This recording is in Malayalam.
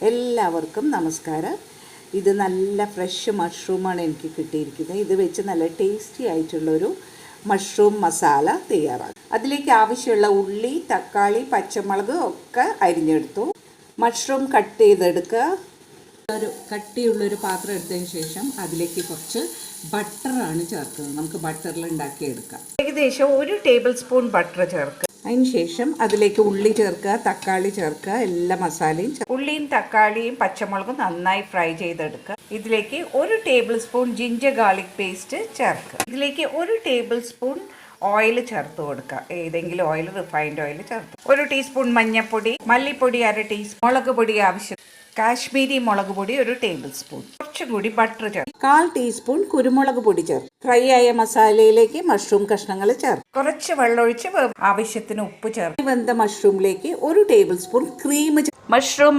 എല്ലാവർക്കും നമസ്കാരം. ഇത് നല്ല ഫ്രഷ് മഷ്റൂമാണ് എനിക്ക് കിട്ടിയിരിക്കുന്നത്. ഇത് വെച്ച് നല്ല ടേസ്റ്റി ആയിട്ടുള്ളൊരു മഷ്റൂം മസാല തയ്യാറാക്കും. അതിലേക്ക് ആവശ്യമുള്ള ഉള്ളി, തക്കാളി, പച്ചമുളക് ഒക്കെ അരിഞ്ഞെടുത്തു. മഷ്റൂം കട്ട് ചെയ്തെടുക്കുക. ഒരു കട്ടിയുള്ളൊരു പാത്രം എടുത്തതിന് ശേഷം അതിലേക്ക് കുറച്ച് ബട്ടറാണ് ചേർക്കുന്നത്. നമുക്ക് ബട്ടറിൽ ഉണ്ടാക്കിയെടുക്കാം. ഏകദേശം 1 ടേബിൾ സ്പൂൺ ബട്ടർ ചേർക്കുക. അതിന് ശേഷം അതിലേക്ക് ഉള്ളി ചേർക്കുക, തക്കാളി ചേർക്കുക, എല്ലാ മസാലയും ഉള്ളിയും തക്കാളിയും പച്ചമുളകും നന്നായി ഫ്രൈ ചെയ്തെടുക്കുക. ഇതിലേക്ക് 1 table spoon ginger garlic paste ചേർക്കുക. ഇതിലേക്ക് 1 ടേബിൾ സ്പൂൺ ഓയിൽ ചേർത്ത് കൊടുക്കുക. ഏതെങ്കിലും ഓയിൽ, റിഫൈൻഡ് ഓയിൽ ചേർത്ത്. 1 ടീസ്പൂൺ മഞ്ഞൾപ്പൊടി, മല്ലിപ്പൊടി 1/2 ടീസ്പൂൺ, മുളക് പൊടി ആവശ്യം, കാശ്മീരി മുളക് പൊടി 1 ടേബിൾ സ്പൂൺ, കുറച്ചും കൂടി ബട്ടർ ചേർത്ത്, 1/4 ടീസ്പൂൺ കുരുമുളക് പൊടി ചേർത്ത്. ഫ്രൈ ആയ മസാലയിലേക്ക് മഷ്റൂം കഷ്ണങ്ങൾ ചേർത്ത് കുറച്ച് വെള്ളമൊഴിച്ച് ആവശ്യത്തിന് ഉപ്പ് ചേർത്ത് വെന്ത മഷ്റൂമിലേക്ക് 1 ടേബിൾ സ്പൂൺ ക്രീം, മഷ്റൂം